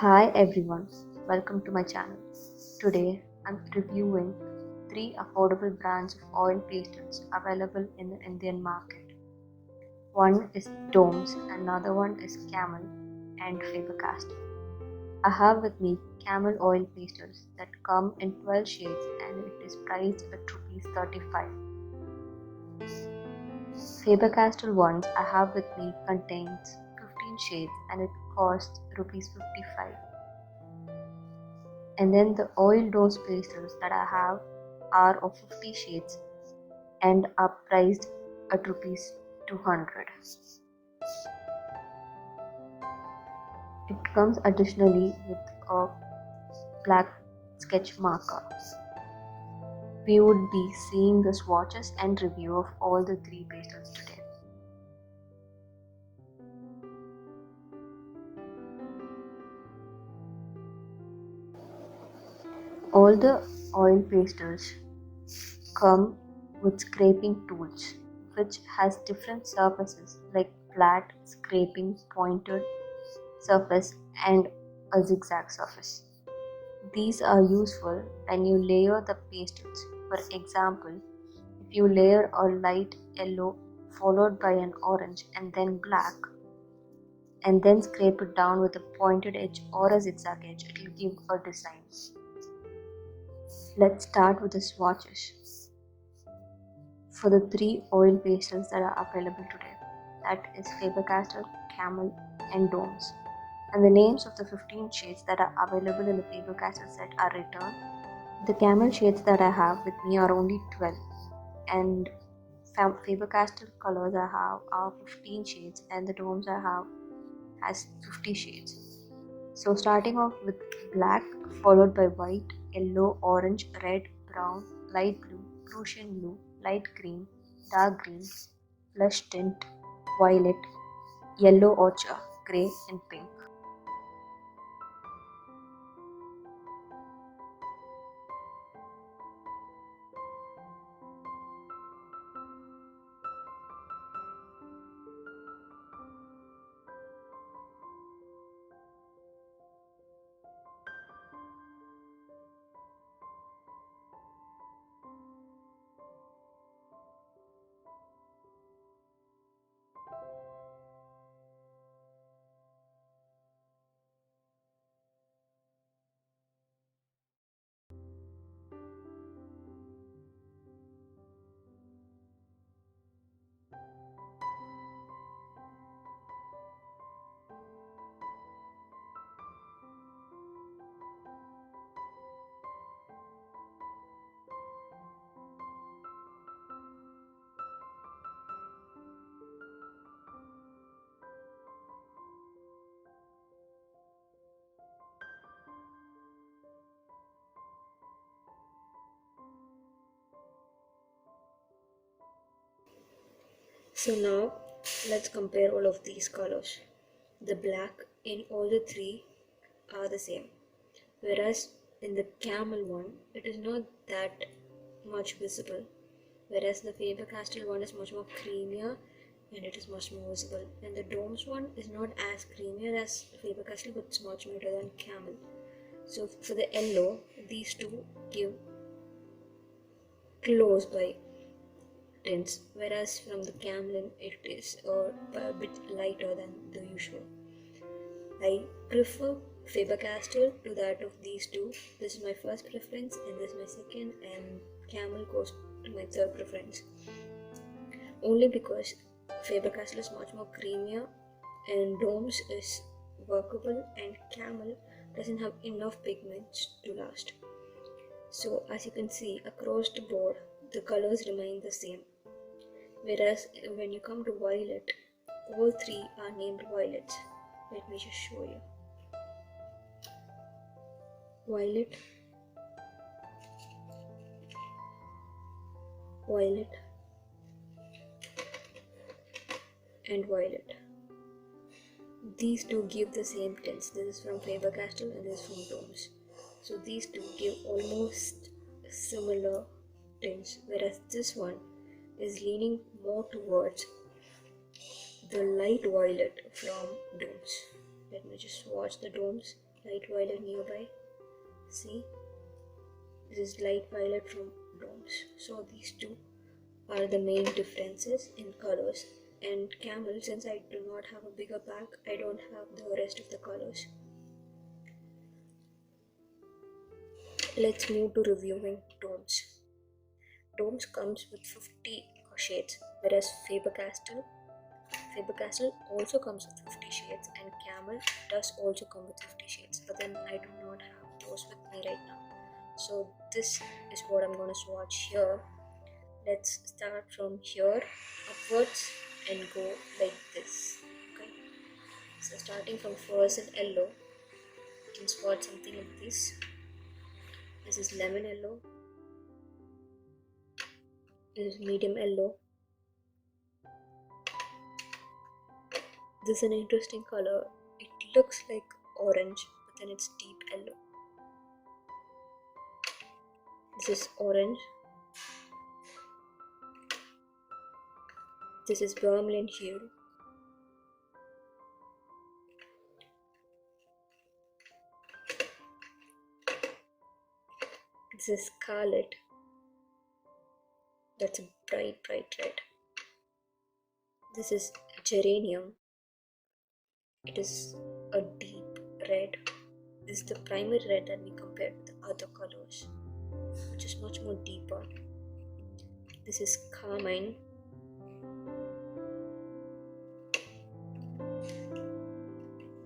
Hi everyone, welcome to my channel. Today I'm reviewing 3 affordable brands of oil pastels available in the Indian market. One is Domes, another one is Camel and Faber Castell. I have with me Camel oil pastels that come in 12 shades and it is priced at Rs 35. Faber Castell ones I have with me contains 15 shades and it costs Rs 55. And then the oil dose pastels that I have are of 50 shades and are priced at Rs 200. It comes additionally with a black sketch marker. We would be seeing the swatches and review of all the 3 pastels today. All the oil pastels come with scraping tools which has different surfaces like flat, scraping, pointed surface and a zigzag surface. These are useful when you layer the pastels. For example, if you layer a light yellow followed by an orange and then black and then scrape it down with a pointed edge or a zigzag edge, it will give a design. Let's start with the swatches. For the 3 oil pastels that are available today, that is Faber Castell, Camel and Domes. And the names of the 15 shades that are available in the Faber Castell set are written. The Camel shades that I have with me are only 12 and Faber Castell colors I have are 15 shades and the Domes I have has 50 shades. So starting off with black followed by white, yellow, orange, red, brown, light blue, Prussian blue, light green, dark green, flesh tint, violet, yellow ochre, grey and pink. So now let's compare all of these colors. The black in all the 3 are the same, whereas in the Camel one it is not that much visible, whereas the Faber Castell one is much more creamier and it is much more visible, and the Domes one is not as creamier as Faber Castell but it's much better than Camel. So for the yellow, these two give close by tints, whereas from the Camel it is a bit lighter than the usual. I prefer Faber Castell to that of these two. This is my first preference and this is my second, and Camel goes to my third preference. Only because Faber Castell is much more creamier and Domes is workable and Camel doesn't have enough pigments to last. So as you can see across the board the colors remain the same, whereas when you come to violet, all 3 are named violets. Let me just show you. Violet, violet and violet. These two give the same tints. This is from Faber Castell and this is from Domes. So these two give almost similar tints, whereas this one is leaning more towards the light violet from Domes. Let me just swatch the Domes. light violet nearby. See, this is light violet from bronze. So these two are the main differences in colors. And Camel, since I do not have a bigger pack, I don't have the rest of the colors. Let's move to reviewing tones. Tones comes with 50 shades, whereas Faber Castell also comes with 50 shades, and Camel does also come with 50 shades, but then I do not have those with me right now. So this is what I'm going to swatch here. Let's start from here upwards and go like this. Okay, so starting from first in yellow, you can swatch something like this. This is lemon yellow. This is medium yellow. This is an interesting color. It looks like orange, but then it's deep yellow. This is orange. This is vermilion hue. This is scarlet. That's a bright red. This is geranium. It is a deep red. This is the primary red that we compared with the other colors, which is much more deeper. This is carmine.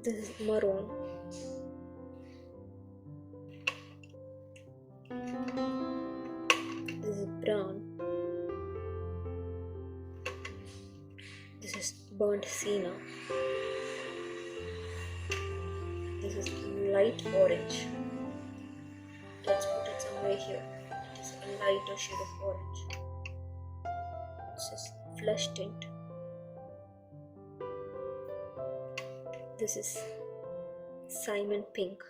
This is maroon. This is brown. This is burnt sienna. This is light orange. Let's put it somewhere here. It is a lighter shade of orange. This is flesh tint. This is Simon pink.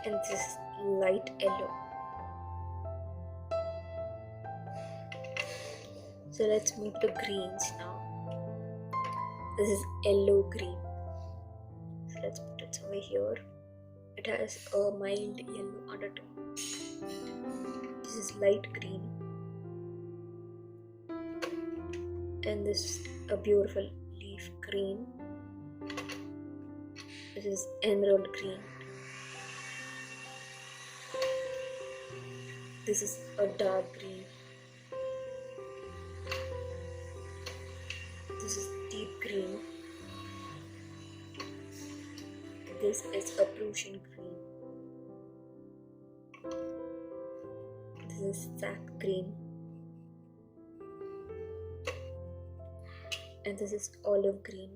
And this is light yellow. So let's move to greens now. This is yellow green. So let's put it somewhere here. It has a mild yellow undertone. This is light green. And this is a beautiful leaf green. This is emerald green. This is a dark green. This is deep green. This is a Prussian green. This is sack green. And this is olive green.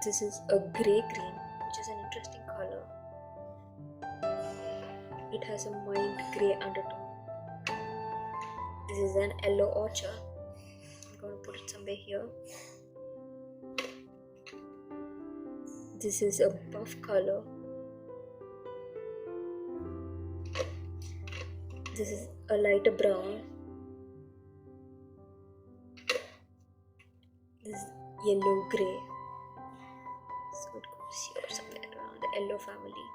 This is a grey green, which is an interesting color. It has a mild grey undertone. This is an yellow orchard. I'm going to put it somewhere here. This is a buff color. This is a lighter brown. This is yellow grey. So it goes here somewhere around the yellow family.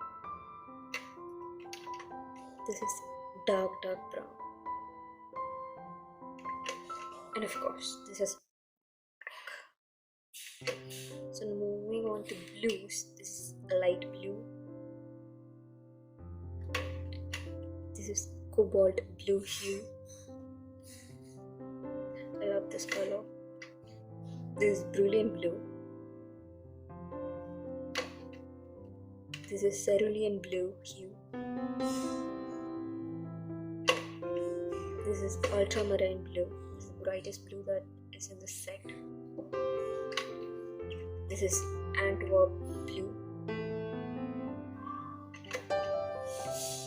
This is dark brown. And of course, this is black. So moving on to blues, this is a light blue. This is cobalt blue hue. I love this color. This is brilliant blue. This is cerulean blue hue. This is ultramarine blue. This is the brightest blue that is in the set. This is Antwerp blue.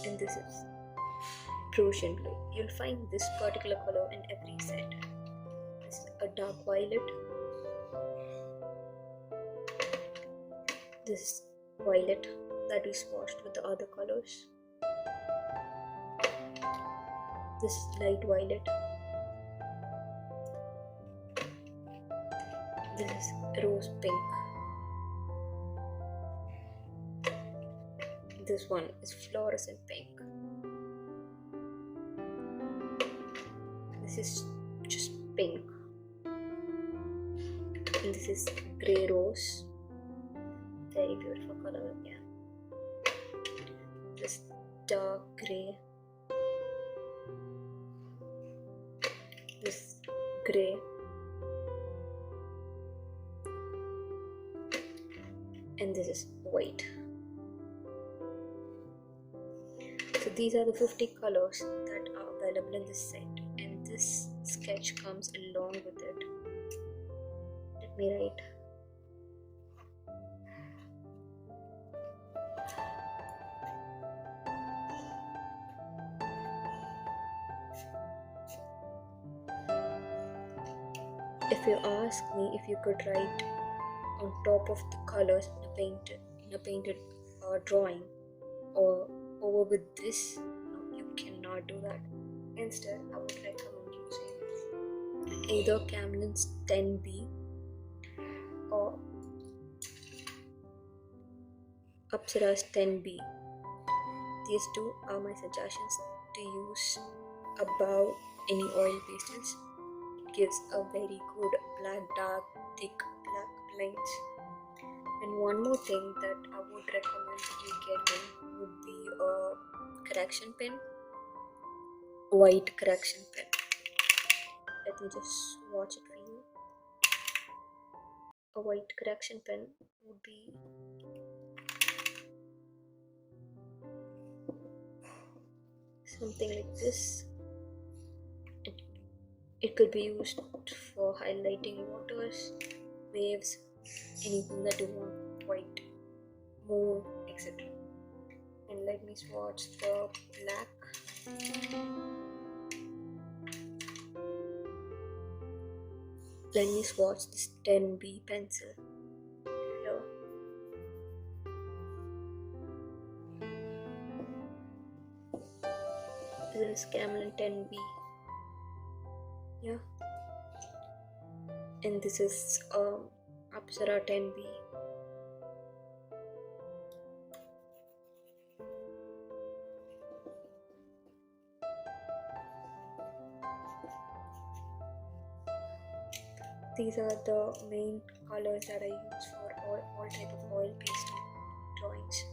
And this is Prussian blue. You'll find this particular color in every set. This is a dark violet. This is violet that we swatched with the other colors. This is light violet. This is rose pink. This one is fluorescent pink. This is just pink. And this is grey rose. Very beautiful color again. This dark grey. This grey. And this is white. So these are the 50 colors that are available in this set, and this sketch comes along with it. Let me write. If you ask me if you could write on top of the colors in a painted drawing or over with this, no, you cannot do that. Instead, I would recommend using either Camel's 10B or Apsara's 10B. These two are my suggestions to use above any oil pastels. It gives a very good black, dark, thick black lines. And one more thing that I would recommend you getting would be a correction pen, white correction pen. Let me just swatch it for you. A white correction pen would be something like this. It could be used for highlighting waters, waves, anything that you want, white, moon, etc. And let me swatch the black. Let me swatch this 10B pencil. Here. This is Camel 10B. Yeah. And this is Apsara 10B. These are the main colors that I use for all type of oil pastel drawings.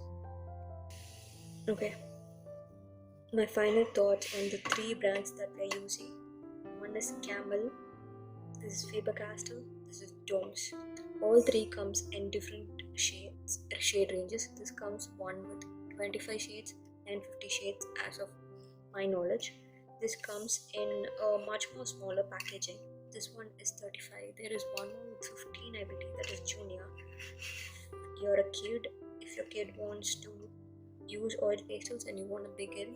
Okay. My final thoughts on the three brands that we're using. One is Camel, this is Faber Castell, this is Domes. All three comes in different shade ranges. This comes one with 25 shades and 50 shades as of my knowledge. This comes in a much more smaller packaging. This one is 35. There is one more with 15, I believe, that is junior. You're a kid. If your kid wants to use oil pastels and you want to begin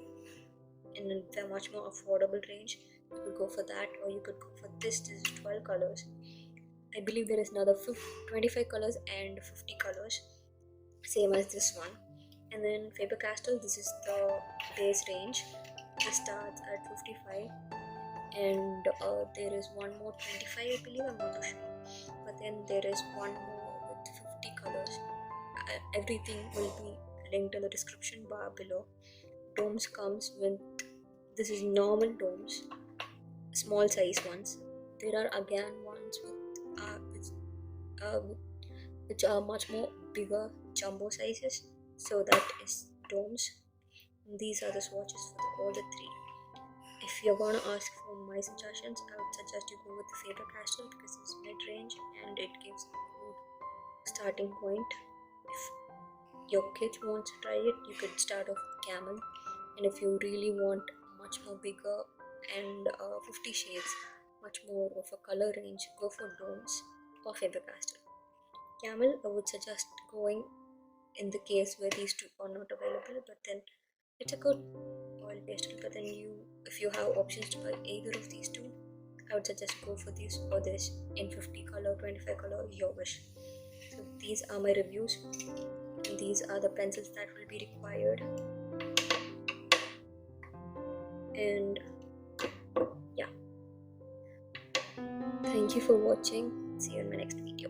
in a much more affordable range, you could go for that, or you could go for this. This is 12 colors. I believe there is another 25 colors and 50 colors, same as this one. And then Faber Castell, this is the base range. This starts at 55, and there is one more 25, I believe, I'm not too sure. But then there is one more with 50 colors. Everything will be linked in the description bar below. Domes comes with, this is normal domes, small size ones. There are again ones which are much more bigger, jumbo sizes. So that is domes. These are the swatches for all the three. If you're gonna ask for my suggestions, I would suggest you go with the Faber Castell because it's mid-range and it gives a good starting point. If your kids want to try it, you could start off with Camel. And if you really want much more bigger and 50 shades, much more of a color range, go for Domes or Faber Castell. Camel, I would suggest going in the case where these two are not available, but then it's a good oil pastel. But then if you have options to buy either of these two, I would suggest go for this or this in 50 color, 25 color, your wish. So these are my reviews, and these are the pencils that will be required. And yeah, thank you for watching. See you in my next video.